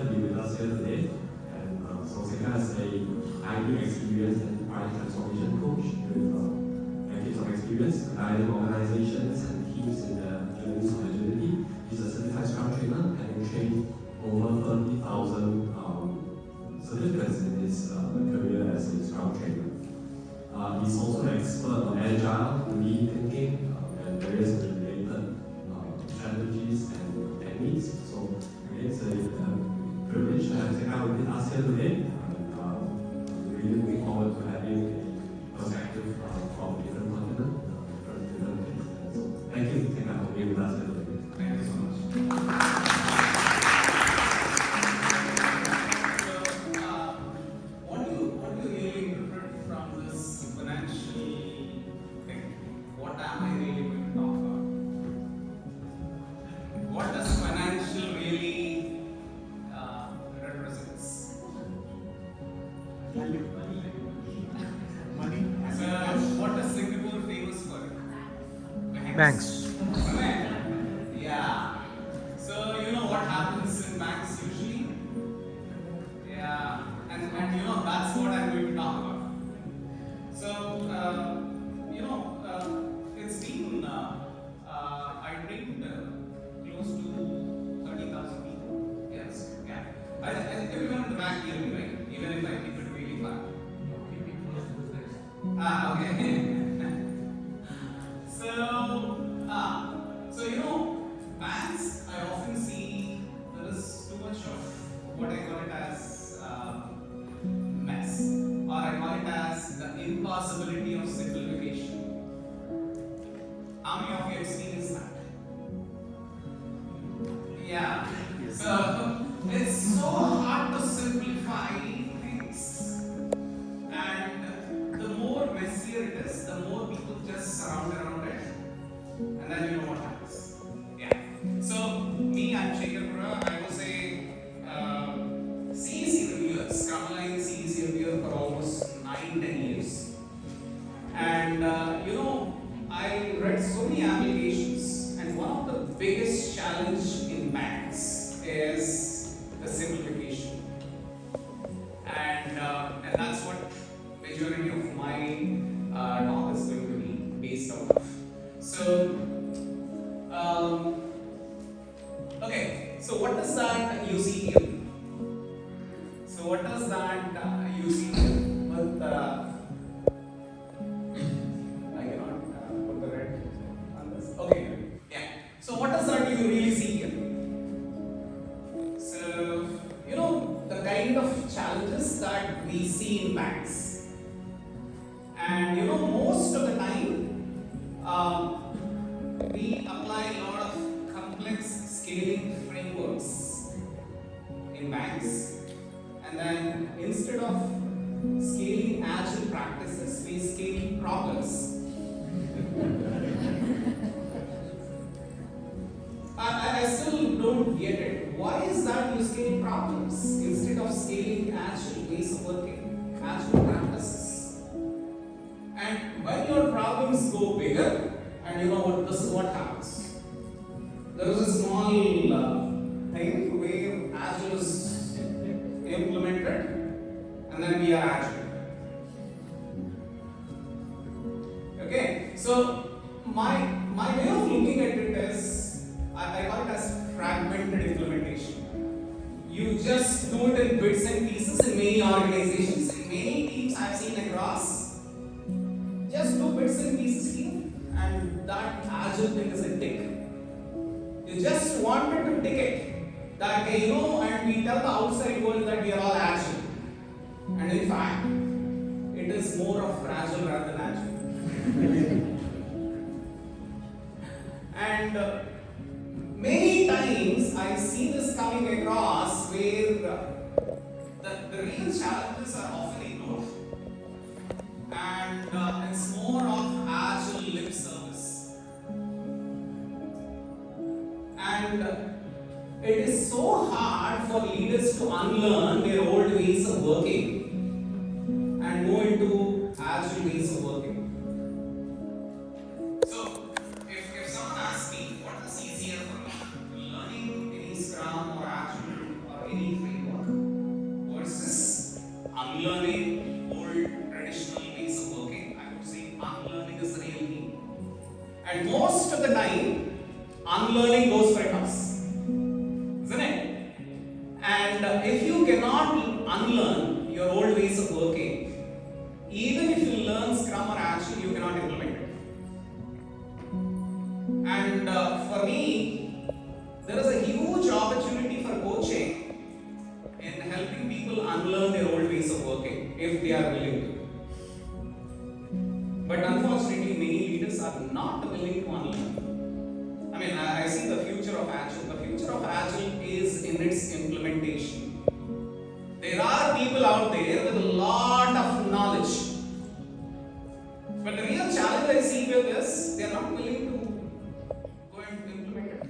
to be with us here today. And so Sekhar is a highly experienced enterprise transformation coach with decades of experience guiding organizations and teams in the journeys of agility. He's a certified Scrum trainer, having trained over 30,000 certificates in his career as a Scrum trainer. He's also an expert on agile, lean thinking, and various related strategies and techniques. So it's a privilege to have Sekhar with us here today. Really looking forward to having a perspective from different continents, different things. So thank you, Sekhar, for being with us here today. Thank you so much. Banks. Yeah. So you know what happens in banks usually? Yeah. And that's what I'm going to talk about. So it's been I trained close to 30,000 people. Yes. Yeah. I think everyone in the bank hear me, right? Even if I keep it really far. Okay. Banks, I often see there is too much of what I call it as mess, or I call it as the impossibility of simplification. How many of you have experienced that? Yeah. So it's so hard to simplify things, and the more messier it is, the more people just surround around it, and then you know what happens. So, me, I'm Sekhar. I was a CEC reviewer, Scrum Line CEC reviewer for almost 9-10 years. And I read so many applications, and one of the biggest challenge in banks is the simplification. And that's what majority of my talk is going to be based on. So, okay, so what does that you see here? So what does that you see here? With, I cannot put the red on this. Okay, yeah. So what does that you really see here? So, the kind of challenges that we see in banks. And most of the time, we apply a lot of complex scaling frameworks in banks, and then instead of scaling agile practices, we scale problems. I still don't get it. Why is that you scale problems instead of scaling agile ways of working, agile practices? And when your problems go bigger, and this is what happens. There is a small thing where Agile is implemented, and then we are Agile. Okay, so my way of looking at it is, I call it as fragmented implementation. You just do it in bits and pieces in many organizations, in many teams I've seen across. Just do bits and pieces here, and that Agile thing is a tick. You just wanted to tick it that and we tell the outside world that we are all Agile. And in fact, it is more of fragile rather than Agile. And many times I see this coming across where the real challenges are often ignored. And it's more of Agile lip service. And it is so hard for leaders to unlearn their old ways of working and go into Agile ways of working. So, if someone asks me what is easier for me, learning any Scrum or Agile or any framework, unlearning goes for a toss, isn't it? And if you cannot unlearn your old ways of working, even if you learn Scrum or Agile, you cannot implement it. And for me, there is a huge opportunity for coaching in helping people unlearn their old ways of working if they are willing to. But unfortunately, many leaders are not willing to unlearn. I mean, I see the future of Agile. The future of Agile is in its implementation. There are people out there with a lot of knowledge. But the real challenge I see with this, they are not willing to go and implement it.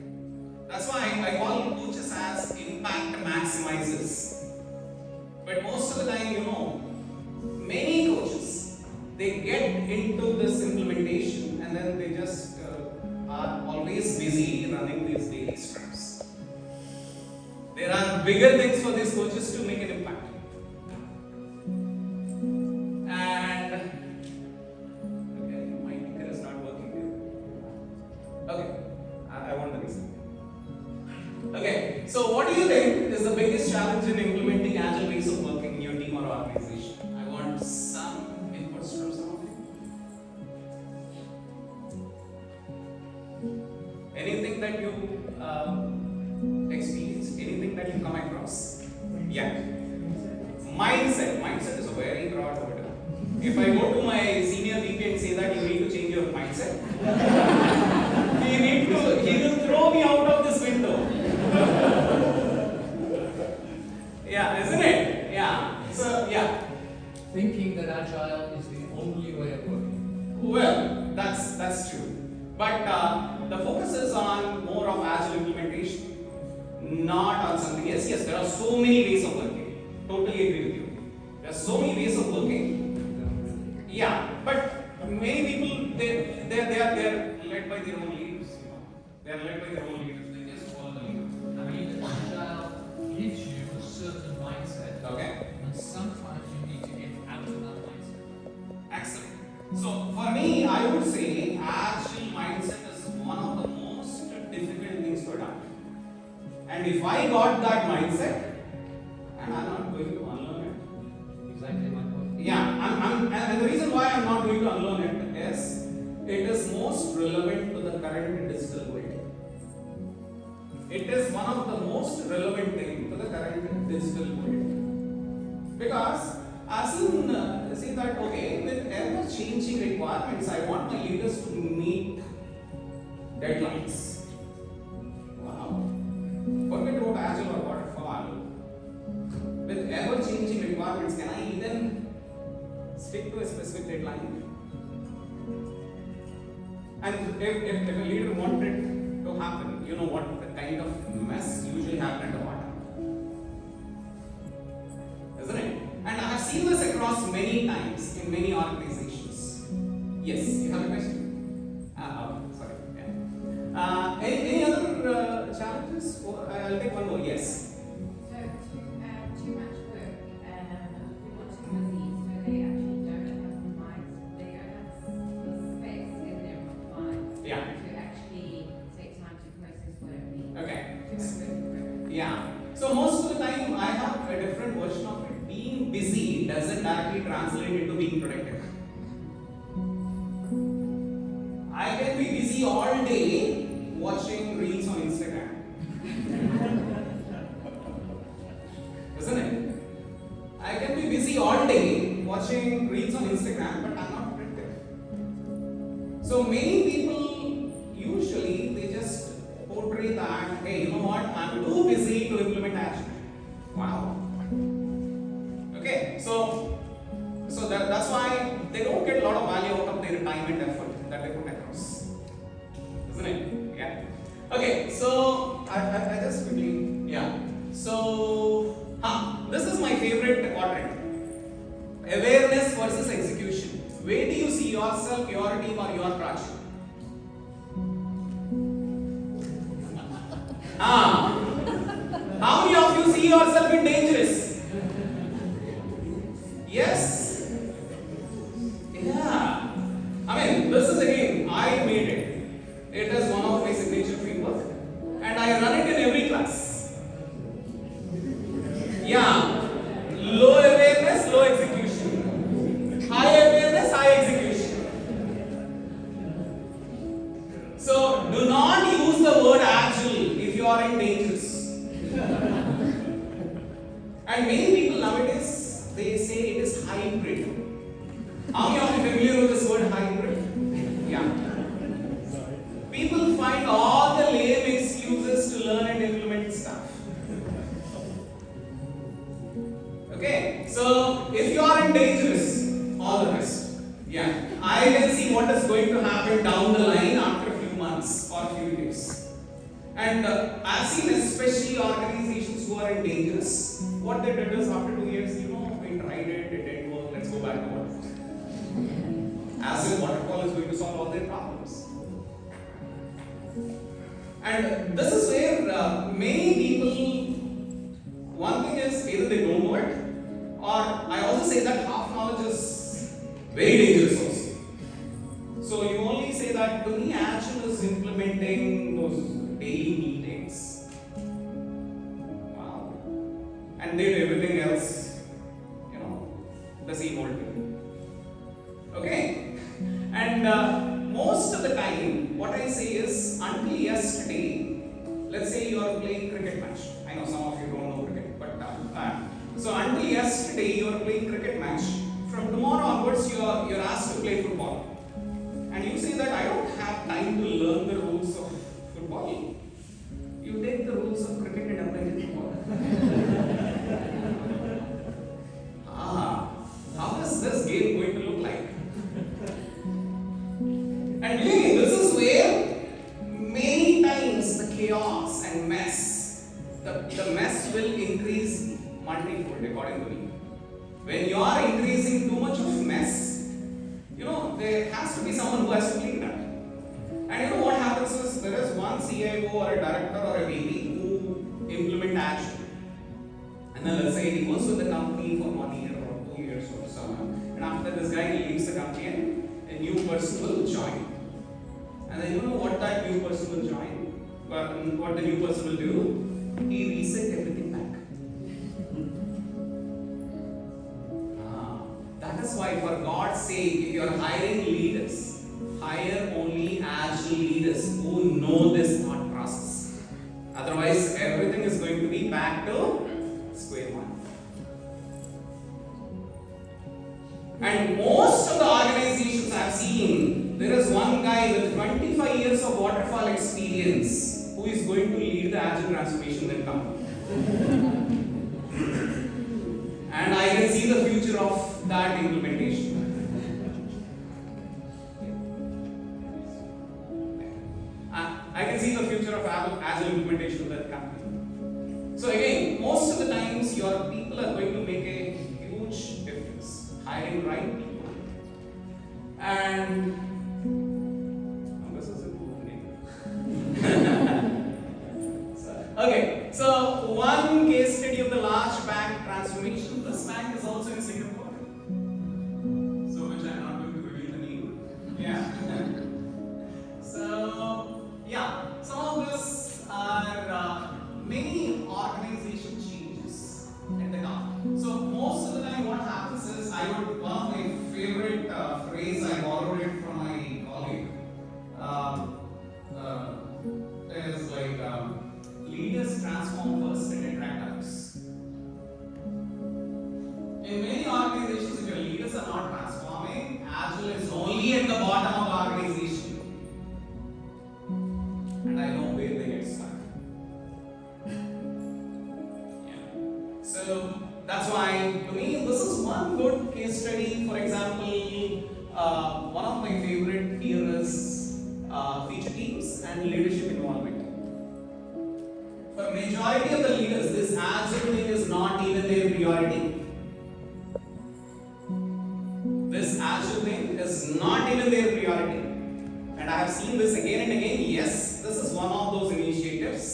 That's why I call coaches as impact maximizers. But most of the time, many coaches, they get into this implementation and then they just are always busy running these daily scrums. There are bigger things for these coaches to make an impact. And okay, my finger is not working here. Okay, I want the reason. Okay, so what do you think is the biggest challenge in implementing agile ways of working in your team or organization? I want some inputs from some of you. Anything that you experienced? Anything that you come across? Yeah. Mindset is a very broad word. If I go to my senior VP and say that you need to change your mindset, he will throw me out of this window. Yeah, isn't it? Yeah. So, yeah. Thinking that agile is the only way of working. Well, that's true. But the focus is on more of agile implementation, not on something. Yes, there are so many ways of working. Totally agree with you. There are so many ways of working. Yeah, but many people they are led by their own leaders. They are led by their own leaders. They just follow the leader. I mean, agile gives you a certain mindset. Okay. And sometimes you need to get out of that mindset. Excellent. So for me, I would say agile mindset is one of the most difficult things to adapt. And if I got that mindset, and I'm not going to unlearn it. Exactly my point. Yeah, and the reason why I'm not going to unlearn it is it is most relevant to the current digital world. It is one of the most relevant things to the current digital world. Because I've seen that, okay, with ever changing requirements, I want my leaders to meet deadlines. Wow. Forget about Agile or waterfall. With ever changing requirements, can I even stick to a specific deadline? And if a leader wanted to happen, you know what the kind of mess usually happens at the bottom. Isn't it? And I have seen this across many times in many organizations. Yes, you have a question? Sorry. Yeah. Any other challenges? I'll take one more. Yes. So too much work we want to proceed so they actually don't have the mind, they don't have the space in their mind Yeah. to actually take time to process what it means. Okay. Too much work. Yeah. So most of the time I have a different version of it. Being busy doesn't directly translate into being productive. I can be busy all day watching reels on Instagram. Isn't it? I can be busy all day watching reels on Instagram, but I'm not productive. So many people usually they just portray that, hey, you know what, I'm too busy to implement action. Wow. Okay, so that's why they don't get a lot of value out of their time and effort that they put across. Isn't it? Yeah. Okay, so I just quickly, yeah. So this is my favorite quadrant. Awareness versus execution. Where do you see yourself, your team, or your project? How many of you see yourself in dangerous? Yes? Yeah. I mean, this is again, I made it. It is one of my signature framework. you are in dangerous. And many people nowadays, they say it is hybrid. How many of you familiar with this word hybrid? Yeah. People find all the lame excuses to learn and implement stuff. Okay, so if you are in dangerous, all the best. Yeah, I will see what is going to happen down the line after a few months or a few years. And I've seen especially organizations who are in dangerous. What they did is after 2 years, we tried it, it didn't work, let's go back to waterfall. As if waterfall is going to solve all their problems. And this is where many people, one thing is either they don't know it, or I also say that half knowledge is very dangerous also. So you only say that to me Agile is implementing those daily meetings. Wow. And then everything else, the same old thing. Okay? And most of the time, what I say is, until yesterday, let's say you are playing cricket match. I know some of you don't know cricket, but so until yesterday you are playing cricket match. From tomorrow onwards, you're asked to play football. And you say that I don't have time to learn the rules of football. You take the rules of cricket and apply it to football. How is this game going to look like? And believe me, this is where many times the chaos and mess, the mess will increase multifold according to me. When you are increasing too much of mess, there has to be someone who has to clean that. And what happens is there is one CIO or a director or a VP who implement Agile. And then let's say he goes with the company for 1 year or 2 years or so. And after this guy leaves the company and a new person will join. And then what that new person will join? What the new person will do? He reset everything back. That is why, for God's sake, if you are hiring leaders, hire only Agile leaders who know this thought process. Otherwise, everything is going to be back to square one. And most of the organizations I have seen, there is one guy with 25 years of waterfall experience who is going to lead the Agile transformation in the company. And I can see the future of that implementation. I can see the future of Agile implementation of that company. So again, most of the times your people are going to make a huge difference. Hiring right people. And this is important. Okay, so one case study of the large bank transformation. This bank is also in Singapore. So which I'm not going to reveal the name. Yeah. So yeah, some of this are many organization changes at the top. So most of the time what happens is, one of my favorite phrase, I borrowed it from my colleague, is like, leaders transform first and attract others. In many organizations, if your leaders are not transforming, Agile is only at the bottom of the organization. And I know where they get stuck. Yeah. So that's why, to me, this is one good case study. For example, one of my favorite here is feature teams and leadership involvement. For majority of the leaders, this Agile thing is not even their priority. This Agile thing is not even their priority. And I have seen this again and again. Yes, this is one of those initiatives.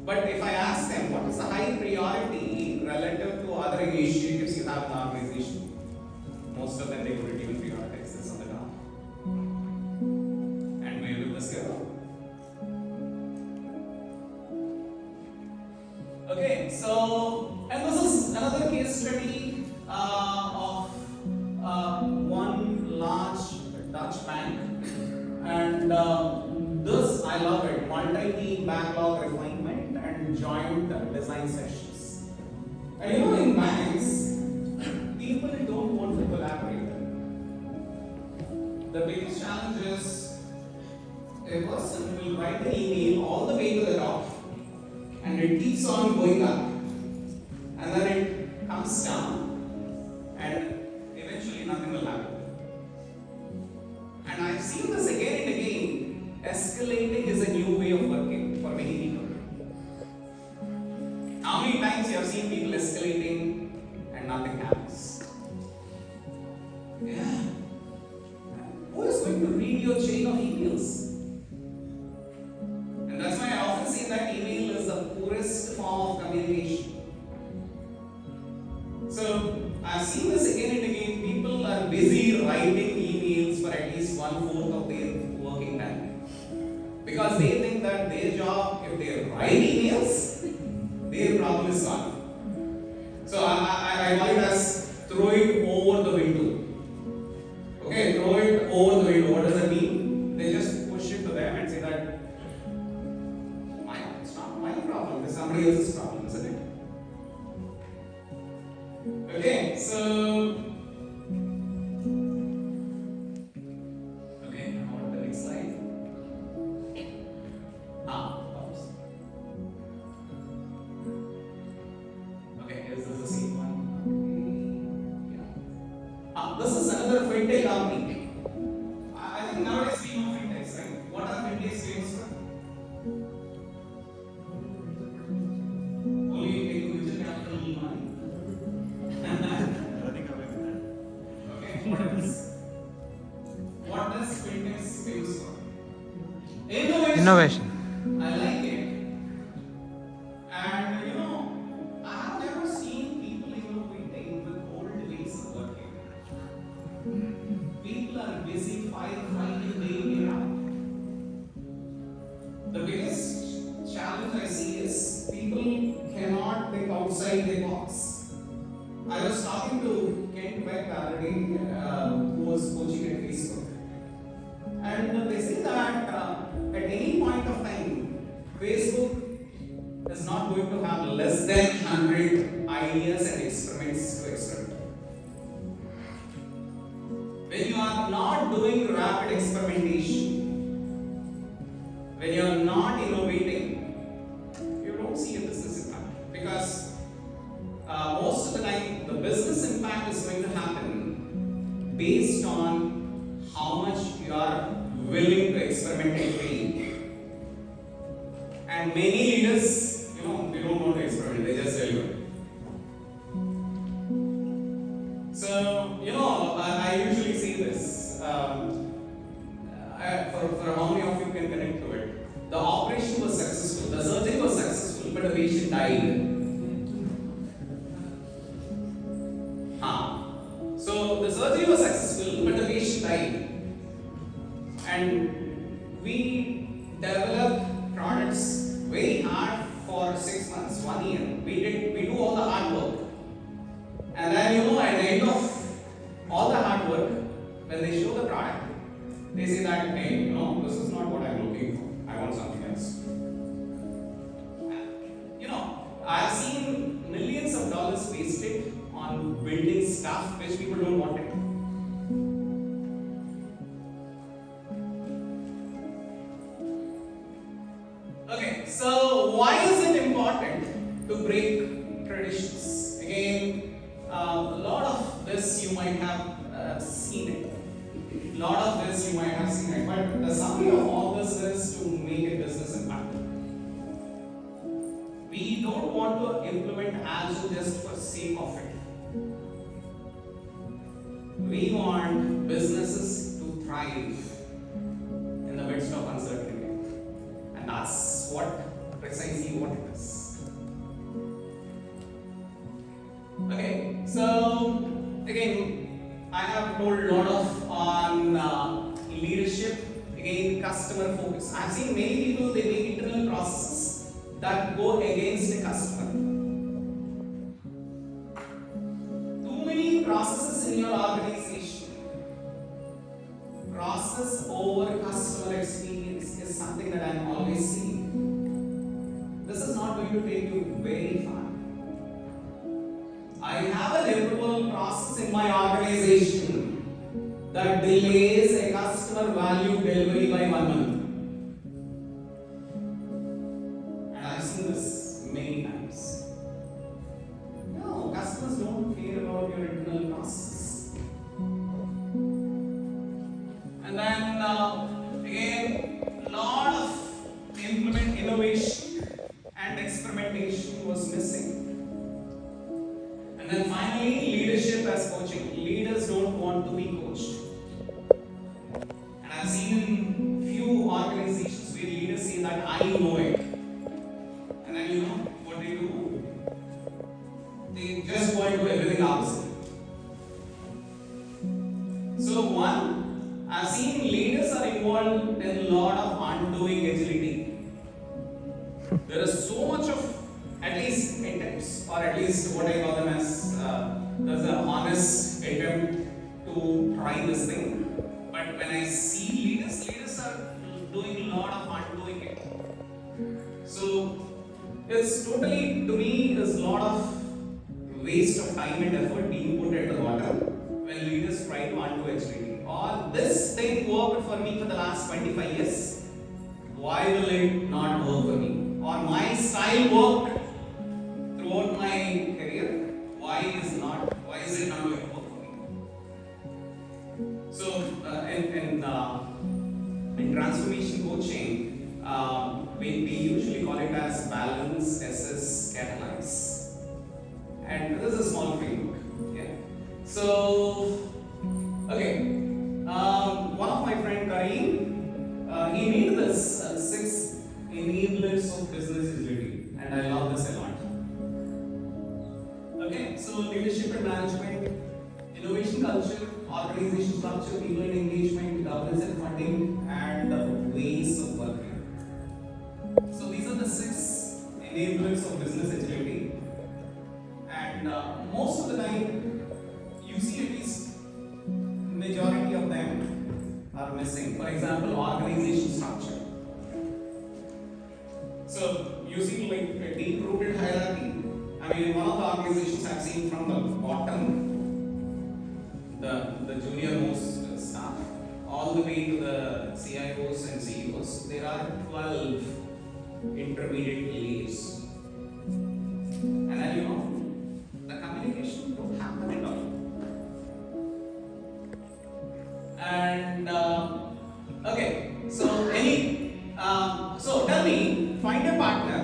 But if I ask them, what is the high priority relative to other initiatives you have in the organization? Most of them, they wouldn't even prioritize this on the ground. And where will this go? Okay, so, and this is another case study of one large Dutch bank. And this, I love it, multi-team backlog refinement and joint design sessions. And you know, in banks, people don't want to collaborate. The biggest challenge is a person will write an email all the way to the top and it keeps on going up and then it comes down and eventually nothing will happen. And I've seen this again and again. Escalating is a new way of working for many people. How many times you have seen people escalating and nothing happens? Yeah. Who is going to read your chain of emails? And that's why I often say that email is the poorest form of communication. So I've seen this again and again. People are busy writing emails for at least 1/4 of their working time. Because they think that their job, if they write emails, their problem is gone. So I call it as throw it over the window. Okay, throw it over the window. What does that mean? They just push it to them and say that it's not my problem, it's somebody else's problem, isn't it? Okay, so on to the next slide. Oops. Okay, is this the same one? Yeah. This is another fintech company. I think nowadays we know fintechs, right? What are fintechs doing, sir? Only individual capital money. Okay, what else? What does fintechs use for? Innovation. I like it. And you know, I have never seen people innovating with old ways of working. People are busy firefighting day in out. The biggest challenge I see is people cannot think outside the box. I was talking to Kent Beck the other day, who was coaching at Facebook. And they say that at any point of time, Facebook is not going to have less than 100 ideas and experiments to experiment. When you are not doing rapid experimentation, when you are not innovating, you don't see a business impact. Because most of the time, the business impact is going to happen based on how much you are willing to experiment and fail. And many leaders, they don't want to experiment, they just deliver. So, I usually say this. For how many of you can connect to it? The operation was successful, the surgery was successful, but the patient died. So, the surgery was successful, but the patient died. And we developed products very hard for 6 months, 1 year. We do all the hard work. And then at the end of all the hard work, when they show the product, they say that, hey, this is not what I'm looking for. I want something else. I've seen millions of dollars wasted on building stuff which people don't want it. Okay, so why is it important to break traditions? Again, a lot of this you might have seen it. But the summary of all this is to make a business impact. We don't want to implement Agile just for sake of it. We want businesses to thrive in the midst of uncertainty. And that's precisely what it is. Okay, so again, I have told a lot on leadership, again, customer focus. I've seen many people, they make internal processes that go against the customer. Too many processes in your organization, process over customer experience is something that I'm always seeing. This is not going to take you very far. I have an approval process in my organization that delays a customer value delivery by 1 month. And I've seen this many times. No, customers don't care about your internal processes. And then again, lot of implement innovation and experimentation was missing. And then finally, leadership as coaching. Leaders don't want to be coached. And I've seen in few organizations where leaders say that I know it. And then you know what they do? They just go and do everything opposite. So one, I've seen leaders are involved in a lot of undoing agility. There is so much of at least attempts, or at least what I call them as there's an honest attempt to try this thing. But when I see leaders are doing a lot of undoing it. So it's totally, to me, there's a lot of waste of time and effort being put at the bottom when leaders try to undo agility. Or this thing worked for me for the last 25 years. Why will it not work for me? Or my style worked throughout my career. Why is it not going to work for me? So in transformation coaching, we usually call it as balance, assess, catalyze. And this is a small framework. Yeah. So okay, one of my friend Kareem, he made this 6 enablers of business agility, and I love this a lot. Okay, so leadership and management, innovation culture, organization structure, people and engagement, governance and funding, and the ways of working. So these are the 6 enablers of business agility, and most of the time, you see at least majority of them are missing. For example, organization structure. So you see like a deep-rooted hierarchy. I mean, in one of the organizations I've seen from the bottom, the junior most staff, all the way to the CIOs and CEOs, there are 12 intermediate layers. And then you know, the communication don't happen at all. And okay, so so tell me, find a partner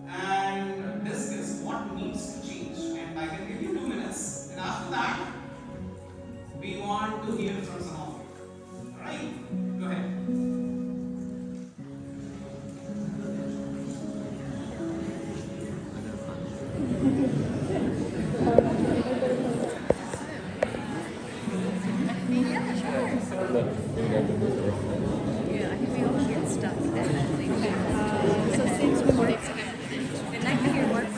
and discuss what needs to change. And I can give you 2 minutes. And after that, we want to hear from some of you. Alright? Go ahead. Yeah, I think we all get stuck definitely. So since we were we'd like to hear more from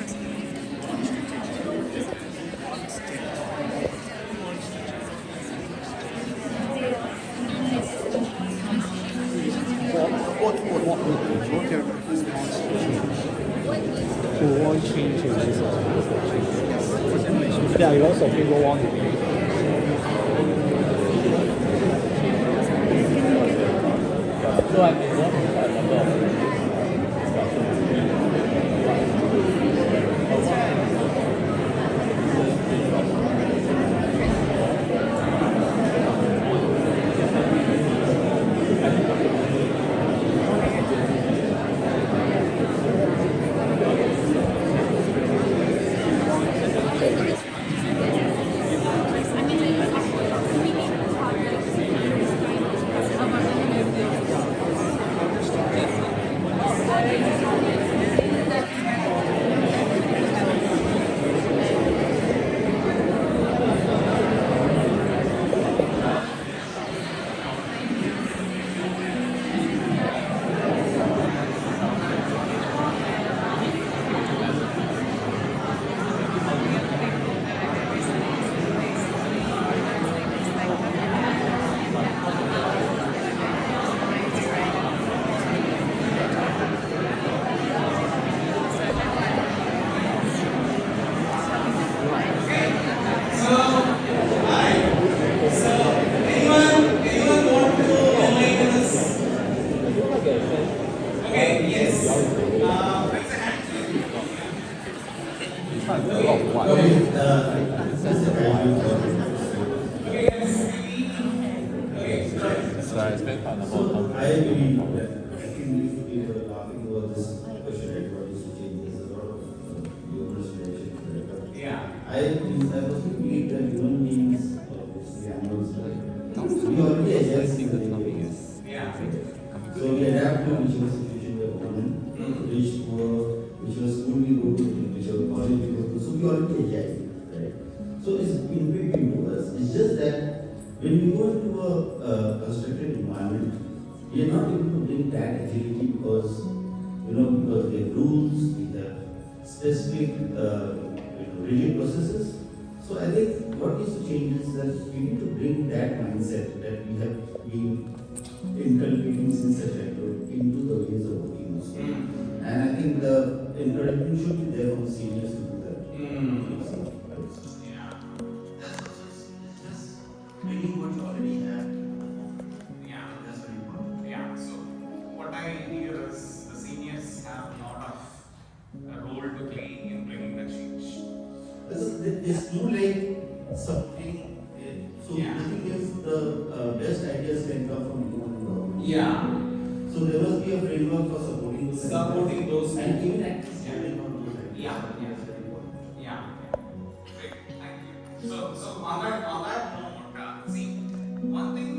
What your response to want change in this organization? Yeah, lots of people want to be. So I've been working for a number of Okay, yes. Okay, right. So I spent part So about I believe that if we were laughing about this question, right, what is to change, there's a lot of humorous reactions, right? But Yeah. I also believe that human beings, obviously animals, right? We already adjust to the ways. Yeah. So we adapt to whichever situation we are born in, rich, poor, whichever school we go to, whichever college we go to. So we already adjust, right? So it's inbuilt into us. It's just that when we go into a constructed environment, we are not able to bring that agility because we have rules, we have specific rigid processes. So I think what needs to change is that we need to bring that mindset that we have been inculcating since a childhood into the ways of working also. And I think the encouragement should be there from seniors to do that. Yeah. That's also it's just bringing what you already have. Yeah. That's very important. Yeah. So what I hear is the seniors have a lot of role to play in bringing the change. There's no like something. So Yeah. the thing is, the best ideas can come from anyone in the government. Yeah. So there must be a framework for supporting those ideas. Supporting those And even actors standing on those ideas. Yeah. That's very important. Yeah. Great. Thank you. So on that note, see, one thing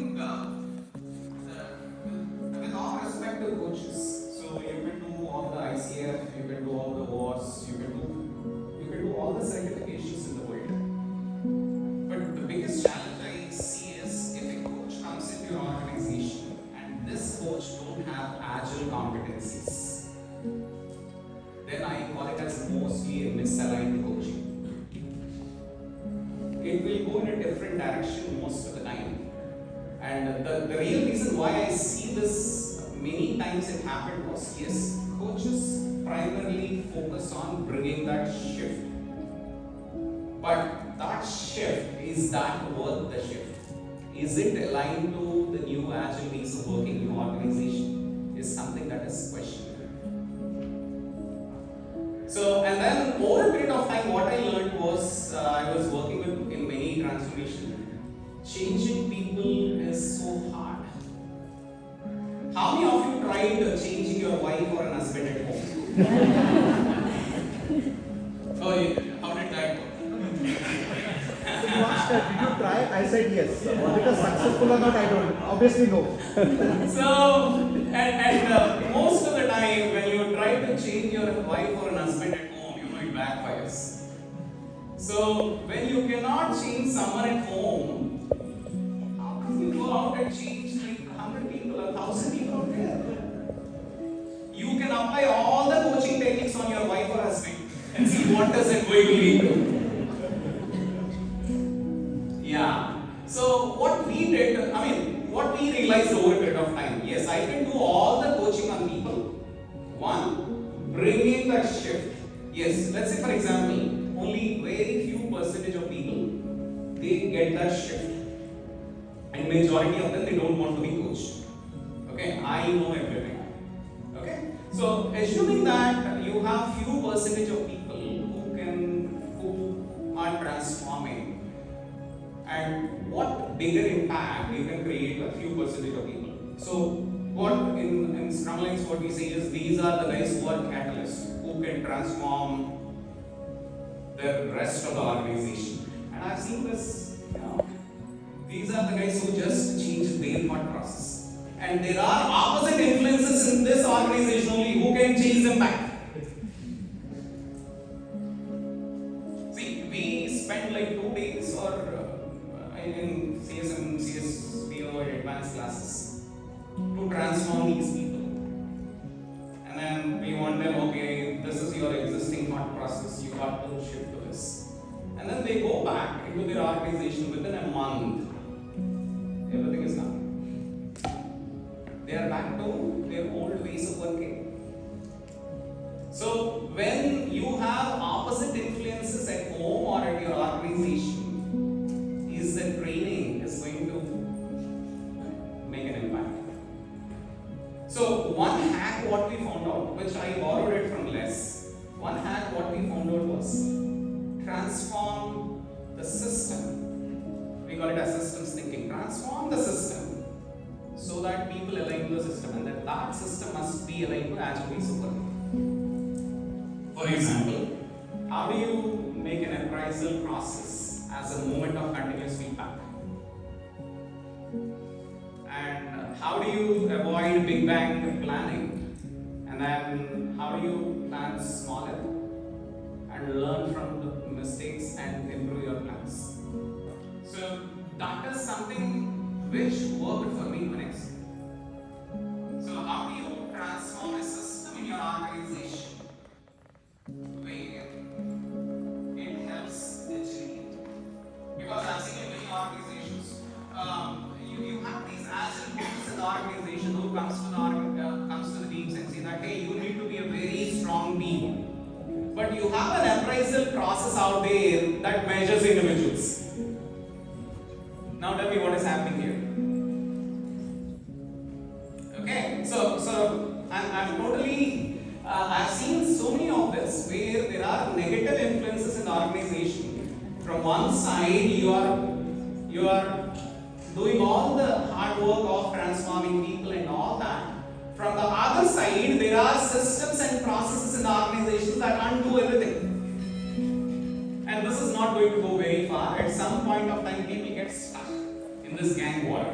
with all respect to coaches, so you can do all the ICF, you can do all the wars, you can do all the certifications in the world. But the biggest challenge I see is if a coach comes into your organization and this coach don't have agile competencies, then I call it as mostly a misaligned coaching. It will go in a different direction most of the time. And the real reason why I see this many times it happened was, yes, coaches primarily focus on bringing that shift. But that shift, is that worth the shift? Is it aligned to the new agile ways of working in your organization? Is something that is questioned. So, and then over a period of time, what I learned was, I was working with in many transformation. Changing people is so hard. How many of you tried changing your wife or an husband at home? Oh, yeah. How did that go? Did you try? I said yes. Because successful or not, I don't. Obviously, no. So, and most of the time, when you try to change your wife or an husband at home, it backfires. So, when you cannot change someone at home, how can you go out and change like 100 people or 1,000 people out there? You can apply all the coaching techniques on your wife or husband and see what does it going to lead to. Yeah. So what we did, what we realized over a period of time, yes, I can do all the coaching on people. One, bringing that shift. Yes, let's say for example, only very few percentage of people, they get that shift. And majority of them, they don't want to be coached. Okay, I know everything. Okay, so assuming that you have few percentage of people who are transforming, and what bigger impact you can create a few percentage of people. So what in Scrum Lines what we say is these are the guys who are catalysts, who can transform the rest of the organization. And I've seen this, these are the guys who just change their thought process. And there are opposite influences in this organization only who can change them back. See, we spend like 2 days or in CSM, CSPO or advanced classes to transform these people. And then we want them, okay, this is your existing thought process, you got to shift to this. And then they go back into their organization within a month. Everything is done. They are back to their old ways of working. So when you have opposite influences at home or at your organization, is the training is going to make an impact. So one hack what we found out, which I borrowed it from Les, one hack what we found out was call it as systems thinking. Transform the system so that people align to the system, and that system must be aligned to Agile Super. For example, how do you make an appraisal process as a moment of continuous feedback? And how do you avoid big bang planning? And then how do you plan smaller and learn from the mistakes and improve your plans? So that is something which worked for me next. So how do you transform a system in your organization where it helps the change? Because I've seen in many organizations, you have these agile groups in the organization who comes to the teams and say that, hey, you need to be a very strong team. But you have an appraisal process out there that measures individuals. Now tell me what is happening here. Okay, so I'm totally, I've seen so many of this where there are negative influences in the organization. From one side, you are doing all the hard work of transforming people and all that. From the other side, there are systems and processes in the organization that undo everything. And this is not going to go very far. At some point of time, people get stuck in this gang war.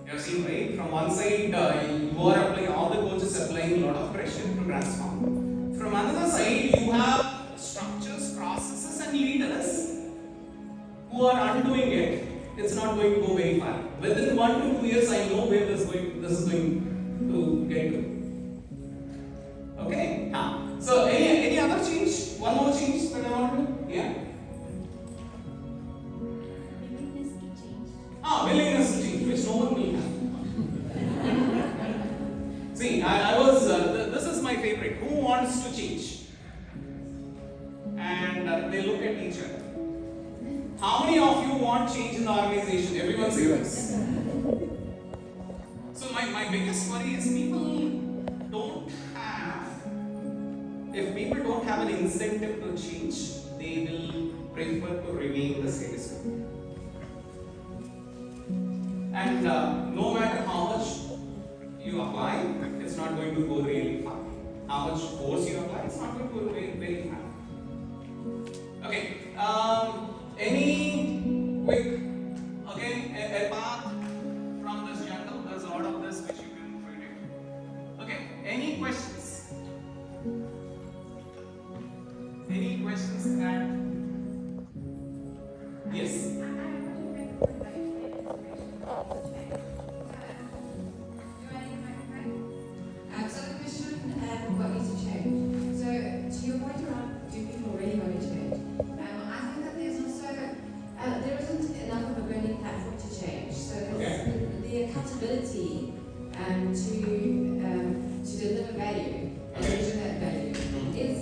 You have seen, right? From one side, you are applying, all the coaches applying a lot of pressure to transform. From another side, you have structures, processes, and leaders who are undoing it. It's not going to go very far. Within 1 to 2 years, I know where this is going to get to. Okay? So, any other change? One more change that I want to do? Yeah? Willingness to change. Willingness to change, which no one will have. See, I was, this is my favorite. Who wants to change? And they look at each other. How many of you want change in the organization? Everyone say yes. So my biggest worry is if people don't have an incentive to change, they will prefer to remain the status quo. And no matter how much you apply, it's not going to go really far. How much force you apply, it's not going to go very far. Okay. Any quick, again, a path from this jungle? There's a lot of this which you can predict. Okay, any questions? Any questions that? Yes. So the question, what needs to change? So to your point around, do people really want to change? I think that there's also, there isn't enough of a burning platform to change. So the accountability to deliver value and measure that value is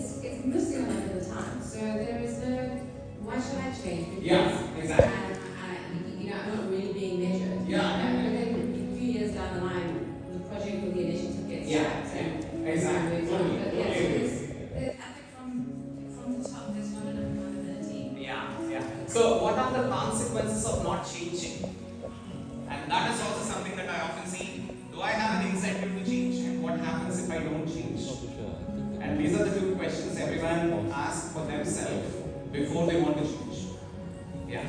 missing a lot of the time. So there is no, why should I change? Because exactly. I'm not really being measured. And then a few years down the line, the project or the initiative gets Exactly. So I think from the top, there's not enough accountability. So what are the consequences of not changing? And that is also something that I often see. Do I have an incentive to change? And what happens if I don't change? And these are the two questions everyone asks for themselves before they want to change. Yeah.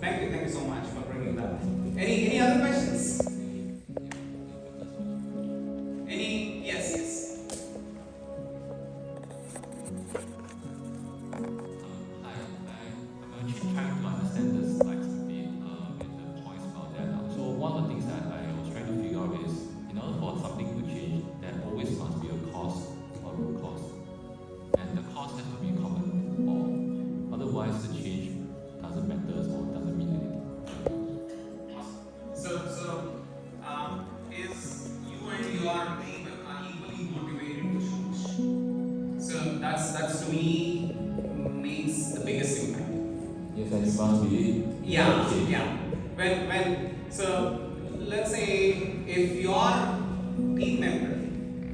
Thank you so much for bringing that up. Any other questions? Yes. Hi, I'm actually trying to understand the slides a bit with the points about that. So one of the things that I was trying to figure out is, in order for something to change, there always must be a cause or root cause. And the cause has to be common, or otherwise the change doesn't matter or doesn't mean anything. So is you and your neighbor are equally motivated to change? So that's to me makes the biggest impact. Yes, and you must be. So let's say if your team member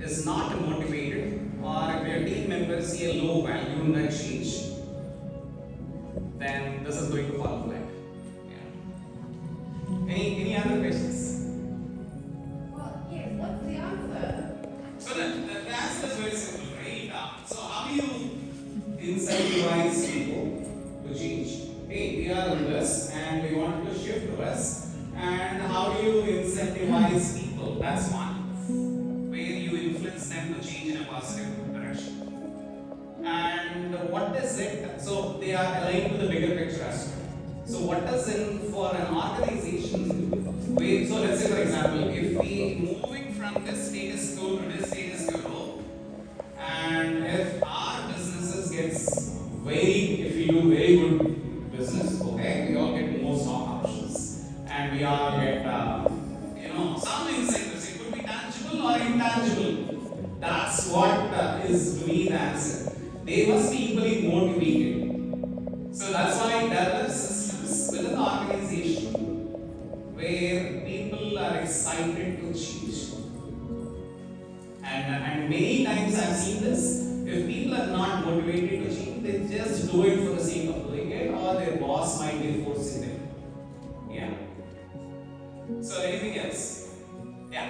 is not motivated, or if your team members see a low value in that change, then this is going to fall flat. incentivize people to change. Hey, we are in this and we want to shift to us. And how do you incentivize people? That's one. Where you influence them to change in a positive direction. And what is it? So they are aligned with the bigger picture as well. So what does in for an organization where, so let's say for example, if we moving from this status quo to this status quo, and if our businesses gets if we do very good business, okay, we all get more stock options, and we all get some incentives. It could be tangible or intangible. That's what is to me the answer. They must be equally motivated. So that's why develop systems within the organization where people are excited to change. And many times I've seen this. If people are not motivated to change, they just do it for the sake of doing it, or their boss might be forcing them. Yeah. So anything else? Yeah.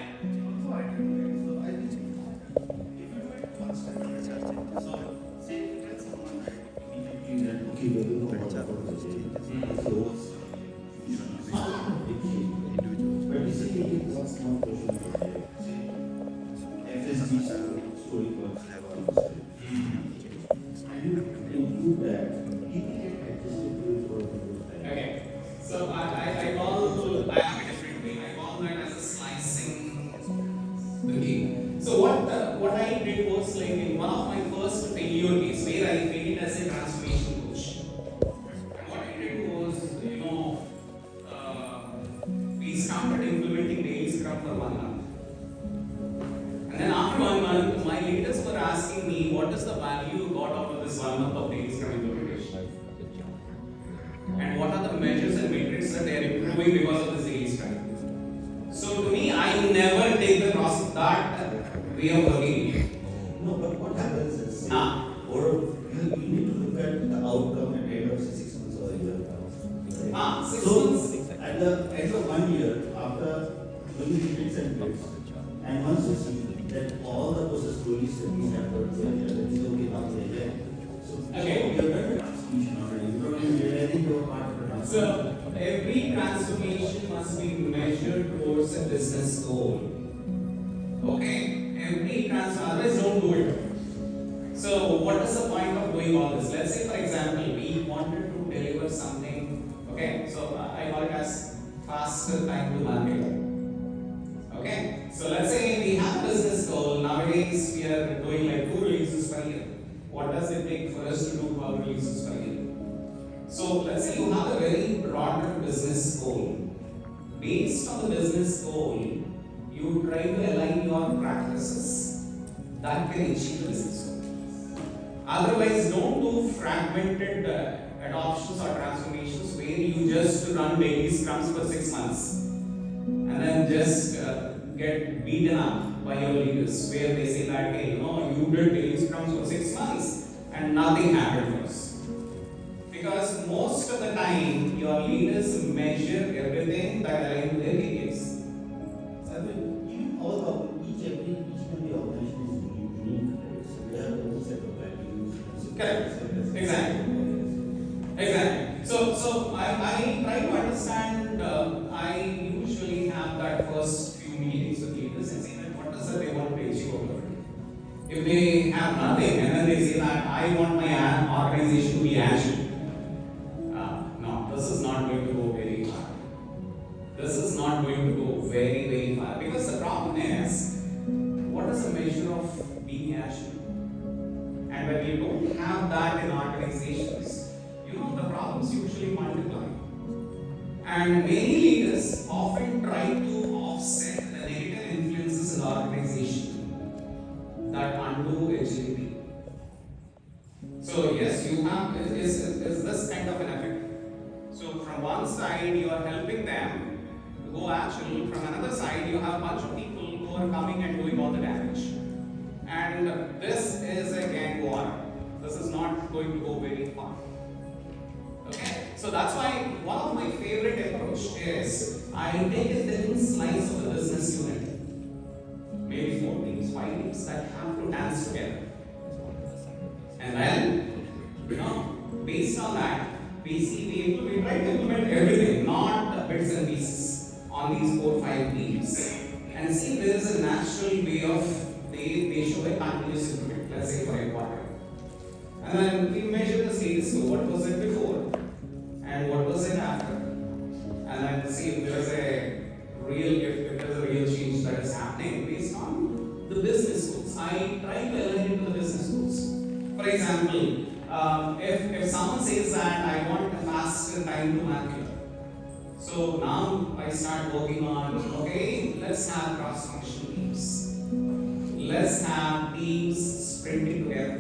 Okay. So I have a different way. I call that as a slicing the cake. So what I did was like in one of my first failure case where I failed as a transformation coach. And what I did was, we started implementing daily scrum for 1 month. And then after 1 month, my leaders were asking me, what is the value you got out of this 1 month of daily scrum implementation? And what are the measures and metrics that they are improving because of this daily scrum? So to me, I never take the process that way of working. No, but what happens is, you need to look at the outcome at the end of 6 months or a year. Right? 6 So, months. at the end of 1 year, after doing the bits and bits, and once you see that all the process slowly steadily happened, then it's okay, now they're there. So, Okay. you're done with transformation already. You don't even realizing you're part of the transformation. So every transformation must be measured towards a business goal. Okay? Every transformation, otherwise don't do it. So what is the point of doing all this? Let's say for example, we wanted to deliver something, okay? So I call it as faster time to market. Okay? So let's say we have a business goal. Nowadays we are doing like 2 releases per year. What does it take for us to do 12 releases per year? So let's say you have a very broader business goal. Based on the business goal, you try to align your practices that can achieve the business goal. Otherwise, don't do fragmented adoptions or transformations where you just run daily scrums for 6 months and then just get beaten up by your leaders where they say that, hey, you did daily scrums for 6 months and nothing happened for us. Because most of the time, your leaders measure everything that aligns with their KPIs. I mean, even each and every organization is unique, right? So they have their own set of values. Correct. Exactly. So I try to understand. I usually have that first few meetings with leaders and say that what is it they want to achieve over it. If they have nothing and then they say that I want my organization to be agile. No, this is not going to go very far. This is not going to go very, very far. Because the problem is, what is the measure of being agile? And when you don't have that in organizations, the problems usually multiply. And many leaders often try to offset the negative influences in the organization that undo agility. So yes, you have is this kind of an effect. So from one side you are helping them to go agile, from another side you have a bunch of people who are coming and doing all the damage. And this is a gang war. This is not going to go very far. Okay? So that's why one of my favorite approach is I take a thin slice of the business unit. Maybe 4 teams, 5 teams that have to dance together. And then bits and pieces on these 4-5 leaves and see there is a natural way of they show a continuous improvement, let's say for a quarter. And then we measure the status. So what was it before and what was it after? And then see if there is a real change that is happening based on the business goals. I try to align it to the business goals. For example, if someone says that I want a faster time to market, so now I start working on, okay, let's have cross-functional teams. Let's have teams sprinting together.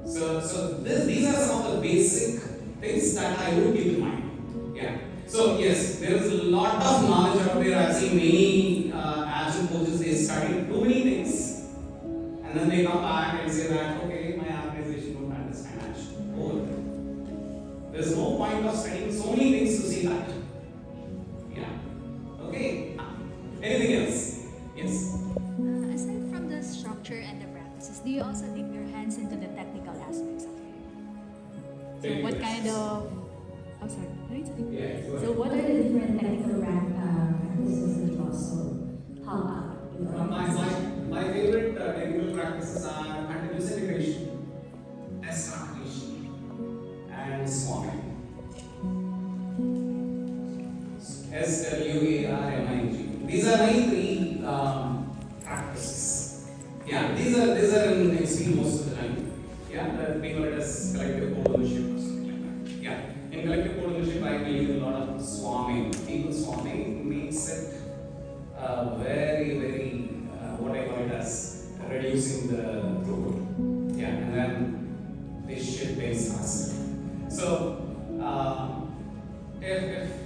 So these are some of the basic things that I would keep in mind. Yeah. So yes, there is a lot of knowledge out there. I've seen many agile coaches, they study too many things, and then they come back and say that, okay, my organization don't understand agile. Oh, there's no point of studying so many things to see that. Yeah. Okay. Anything else? Yes. Aside from the structure and the practices, do you also dip your hands into the technical aspects of it? So what kind of... Oh, sorry. Yeah. So what are the different technical practices that you also help out with? My favorite technical practices are continuous integration, estimation, and swarming. SWARMING. These are my 3 practices. Yeah, these are in XP most of the time. Yeah, the people it as collective code ownership or something like that. Yeah, in collective code ownership, I believe in a lot of swarming. People swarming makes it very, what I call it as reducing the throughput. Yeah, and then they ship things faster. So,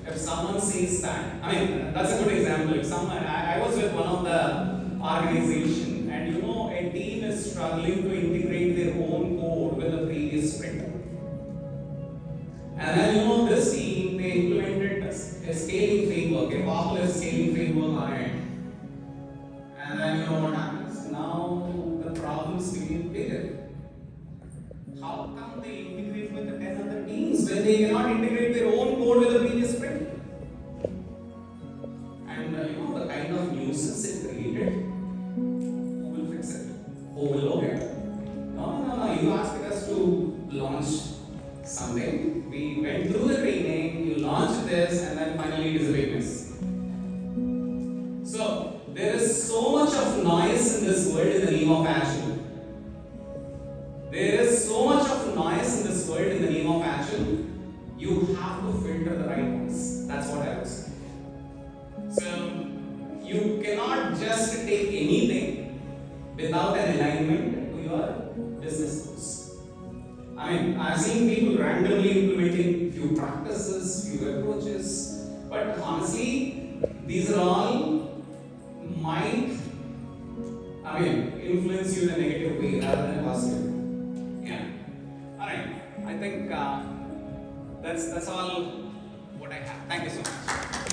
if someone says that, I mean, that's a good example. If someone, I was with one of the organization, and a team is struggling to integrate their own code with the previous sprint. And then this team, they implemented a scaling framework, a popular scaling framework on it. And then what happens? Now the problems became bigger. How come they integrate with the 10 other teams when they cannot integrate their own code with the previous sprint? And the kind of nuisance it created, who will fix it? Who will own it? No, you asked us to launch something. We went through the training, you launched this, and then finally it is a weakness. So, there is so much of noise in this world in the name of Agile. There is so much of noise in this world in the name of Agile. You have to filter the right ones. That's what I would say. So, you cannot just take anything without an alignment to your business goals. I mean, I've seen people randomly implementing few practices, few approaches, but honestly, these are all might, influence you in a negative way rather than a positive. Yeah. Alright, I think that's all what I have. Thank you so much.